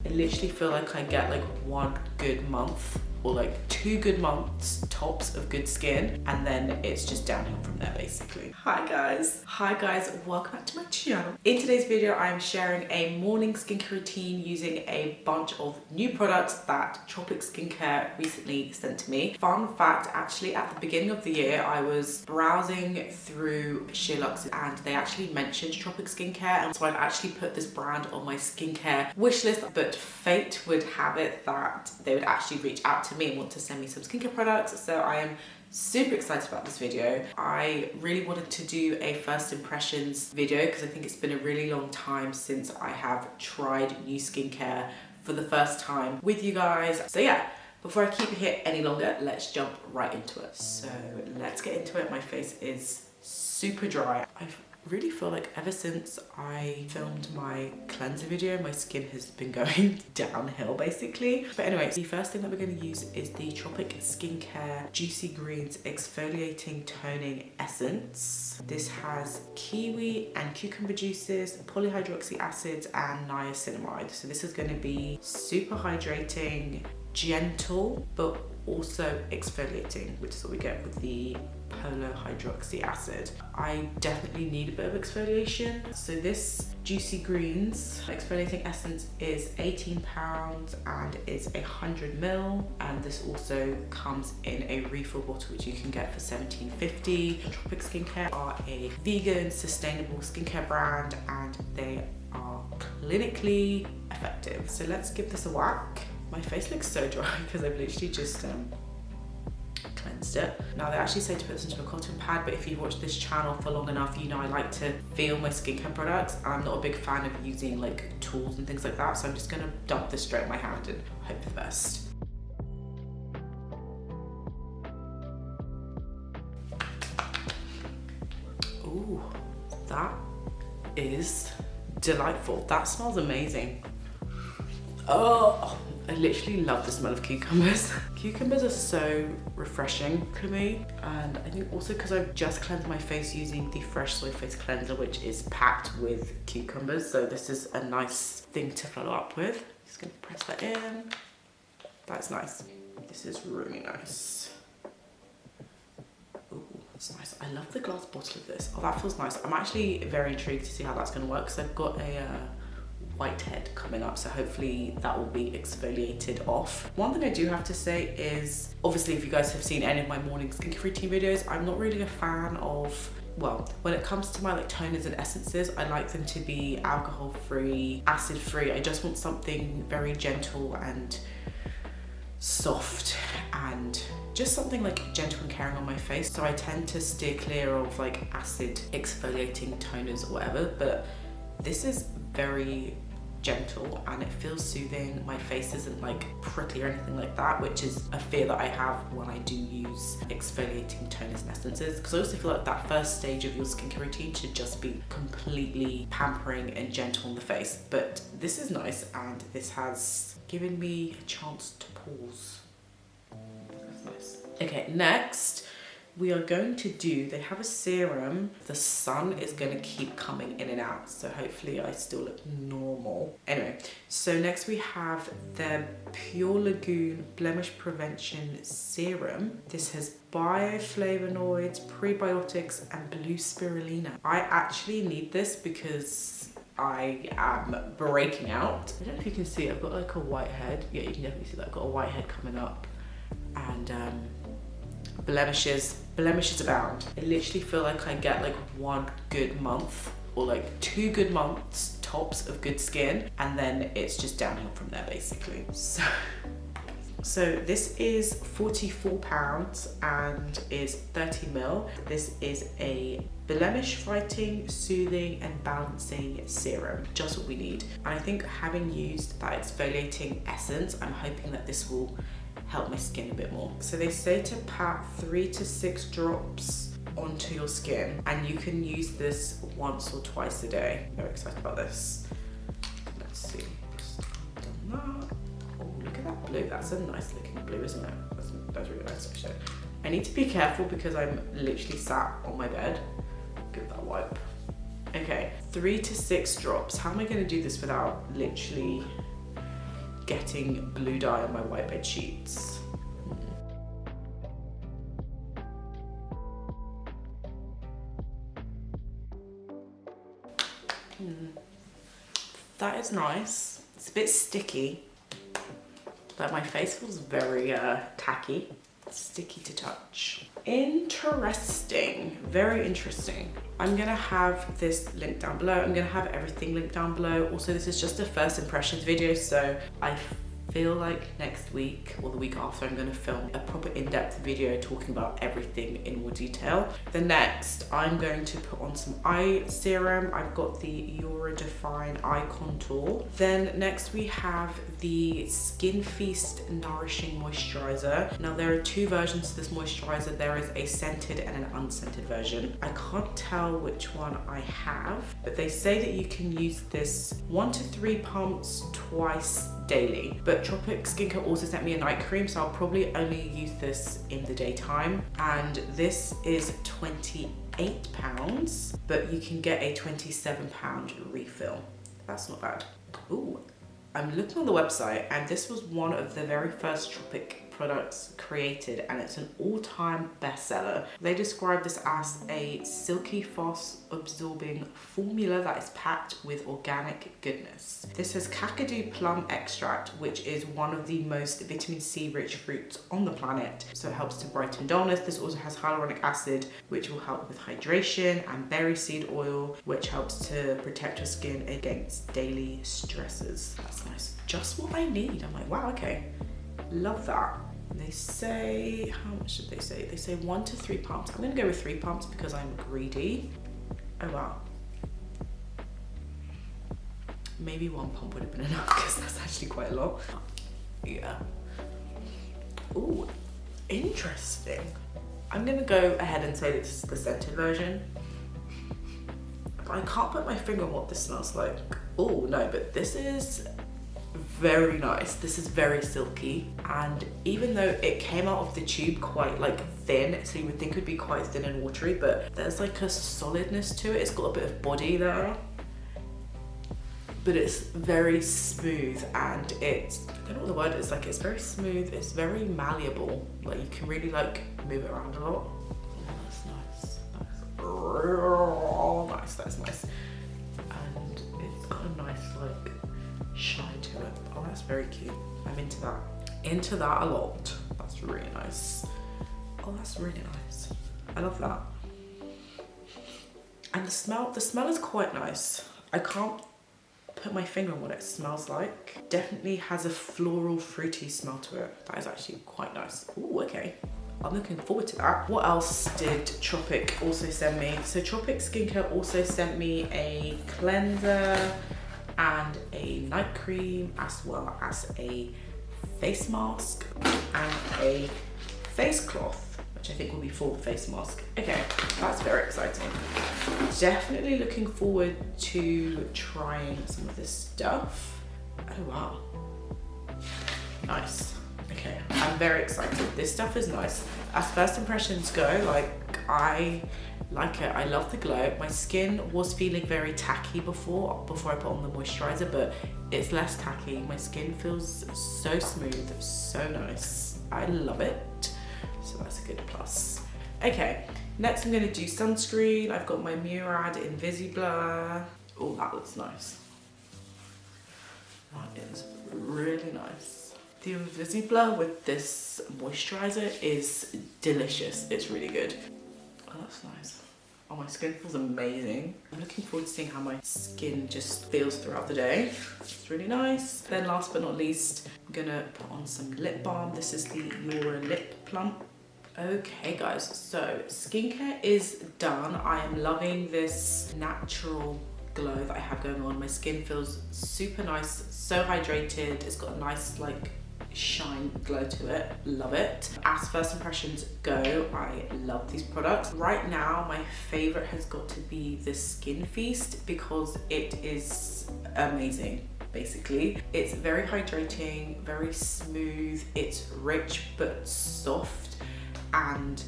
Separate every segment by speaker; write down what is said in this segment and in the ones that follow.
Speaker 1: I literally feel like I get like one good month or like 2 good months tops of good skin, and then it's just downhill from there basically. Hi guys, welcome back to my channel. In today's video I'm sharing a morning skincare routine using a bunch of new products that Tropic Skincare recently sent to me. Fun fact, actually at the beginning of the year I was browsing through Sheerluxe and they actually mentioned Tropic Skincare, and so I've actually put this brand on my skincare wish list, but fate would have it that they would actually reach out to me and want to send me some skincare products. So I am super excited about this video. I really wanted to do a first impressions video because I think it's been a really long time since I have tried new skincare for the first time with you guys. So yeah, before I keep it here any longer, let's jump right into it. So let's get into it. My face is super dry. I really feel like ever since I filmed my cleanser video, my skin has been going downhill basically. But anyway, the first thing that we're going to use is the Tropic Skincare Juicy Greens Exfoliating Toning Essence. This has kiwi and cucumber juices, polyhydroxy acids and niacinamide. So this is going to be super hydrating, gentle, but also exfoliating, which is what we get with the polyhydroxy acid. I definitely need a bit of exfoliation. So this Juicy Greens exfoliating essence is £18 and is 100 ml, and this also comes in a refill bottle which you can get for £17.50. Tropic Skincare are a vegan sustainable skincare brand and they are clinically effective. So let's give this a whack. My face looks so dry because I've literally just cleansed it. Now they actually say to put this into a cotton pad, but if you've watched this channel for long enough, you know I like to feel my skincare products. I'm not a big fan of using like tools and things like that, so I'm just gonna dump this straight in my hand and hope for the best. Ooh, that is delightful. That smells amazing. Oh, I literally love the smell of cucumbers. Cucumbers are so refreshing to me, and I think also because I've just cleansed my face using the Fresh Soy Face Cleanser, which is packed with cucumbers, so this is a nice thing to follow up with. Just gonna press that in. That's nice. This is really nice. Ooh, it's nice. I love the glass bottle of this. Oh, that feels nice. I'm actually very intrigued to see how that's gonna work because I've got a whitehead coming up, so hopefully that will be exfoliated off. One thing I do have to say is, obviously if you guys have seen any of my morning skincare routine videos, I'm not really a fan of, well, when it comes to my like toners and essences, I like them to be alcohol free, acid free. I just want something very gentle and soft and just something like gentle and caring on my face. So I tend to steer clear of like acid exfoliating toners or whatever, but this is very gentle and it feels soothing. My face isn't like prickly or anything like that, which is a fear that I have when I do use exfoliating toners and essences, because I also feel like that first stage of your skincare routine should just be completely pampering and gentle on the face. But this is nice and this has given me a chance to pause. That's nice. Okay, next we are going to do, they have a serum. The sun is going to keep coming in and out, so hopefully I still look normal. Anyway, so next we have the Pure Lagoon Blemish Prevention Serum. This has bioflavonoids, prebiotics and blue spirulina. I actually need this because I am breaking out. I don't know if you can see, I've got like a white head. Yeah, you can definitely see that I've got a white head coming up, and blemishes abound. I literally feel like I get like one good month or like 2 good months tops of good skin, and then it's just downhill from there basically. So this is £44 and is 30 ml. This is a blemish fighting, soothing and balancing serum, just what we need. And I think having used that exfoliating essence, I'm hoping that this will help my skin a bit more. So they say to pack 3 to 6 drops onto your skin, and you can use this once or twice a day. Very excited about this. Let's see. Just done that. Oh, look at that blue. That's a nice looking blue, isn't it? That's really nice actually. I need to be careful because I'm literally sat on my bed. Give that a wipe. Okay, 3 to 6 drops. How am I going to do this without literally getting blue dye on my white bed sheets. That is nice. It's a bit sticky, but my face feels very tacky. Sticky to touch. Interesting, very interesting. I'm gonna have this linked down below. I'm gonna have everything linked down below. Also, this is just a first impressions video, so I feel like next week or the week after I'm going to film a proper in-depth video talking about everything in more detail. The next, I'm going to put on some eye serum. I've got the Euro Define Eye Contour. Then next we have the Skin Feast Nourishing Moisturiser. Now there are two versions to this moisturiser. There is a scented and an unscented version. I can't tell which one I have, but they say that you can use this 1 to 3 pumps twice daily. But Tropic Skincare also sent me a night cream, so I'll probably only use this in the daytime. And this is £28, but you can get a £27 refill. That's not bad. Ooh, I'm looking on the website, and this was one of the very first Tropic products created, and it's an all-time bestseller. They describe this as a silky, fast absorbing formula that is packed with organic goodness. This has kakadu plum extract, which is one of the most vitamin C rich fruits on the planet, so it helps to brighten dullness. This also has hyaluronic acid, which will help with hydration, and berry seed oil, which helps to protect your skin against daily stresses. That's nice, just what I need. I'm like, wow, okay, love that. They say, how much did they say? They say 1 to 3 pumps. I'm gonna go with 3 pumps because I'm greedy. Oh wow. Maybe 1 pump would have been enough because that's actually quite a lot. Yeah. Ooh, interesting. I'm gonna go ahead and say this is the scented version. But I can't put my finger on what this smells like. Oh no, but this is very nice. This is very silky, and even though it came out of the tube quite like thin, so you would think it would be quite thin and watery, but there's like a solidness to it. It's got a bit of body there, but it's very smooth, and it's, I don't know what the word is, like it's very smooth, it's very malleable, like you can really like move it around a lot. Oh, that's nice. That's real nice. That's nice, and it's got a nice like shine to it. Oh, that's very cute. I'm into that. Into that a lot. That's really nice. Oh, that's really nice. I love that. And the smell is quite nice. I can't put my finger on what it smells like. Definitely has a floral, fruity smell to it. That is actually quite nice. Ooh, okay. I'm looking forward to that. What else did Tropic also send me? So Tropic Skincare also sent me a cleanser and a night cream, as well as a face mask and a face cloth, which I think will be for the face mask. Okay, that's very exciting. Definitely looking forward to trying some of this stuff. Oh wow, nice. Okay, I'm very excited. This stuff is nice. As first impressions go, like I like it. I love the glow. My skin was feeling very tacky before I put on the moisturizer, but it's less tacky. My skin feels so smooth, so nice. I love it. So that's a good plus. Okay, next I'm gonna do sunscreen. I've got my Murad Invisibler. Oh, that looks nice. That is really nice. The Invisibler with this moisturizer is delicious. It's really good. Oh, that's nice. Oh, my skin feels amazing. I'm looking forward to seeing how my skin just feels throughout the day. It's really nice. Then last but not least, I'm gonna put on some lip balm. This is the Euro Lip Plump. Okay guys, so skincare is done. I am loving this natural glow that I have going on. My skin feels super nice, so hydrated. It's got a nice like shine glow to it. Love it. As first impressions go, I love these products. Right now my favorite has got to be the Skin Feast because it is amazing. Basically, it's very hydrating, very smooth, it's rich but soft and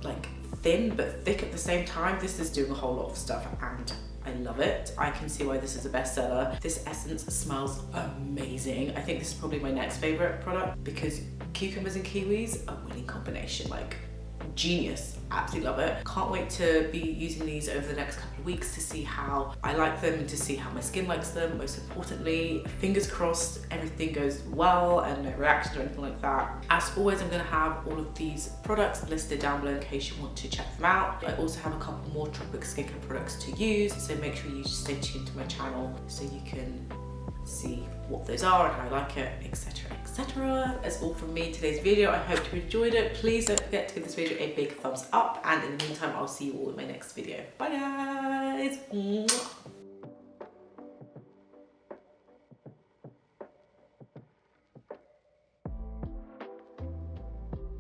Speaker 1: like thin but thick at the same time. This is doing a whole lot of stuff and I love it. I can see why this is a bestseller. This essence smells amazing. I think this is probably my next favorite product because cucumbers and kiwis, a winning combination, like genius. Absolutely love it. Can't wait to be using these over the next couple of weeks to see how I like them and to see how my skin likes them. Most importantly, fingers crossed everything goes well and no reactions or anything like that. As always, I'm going to have all of these products listed down below in case you want to check them out. I also have a couple more Tropic Skincare products to use, so make sure you stay tuned to my channel so you can see what those are and how I like it, etc, etc. That's all from me today's video. I hope you enjoyed it. Please don't forget to give this video a big thumbs up, and in the meantime I'll see you all in my next video. Bye guys.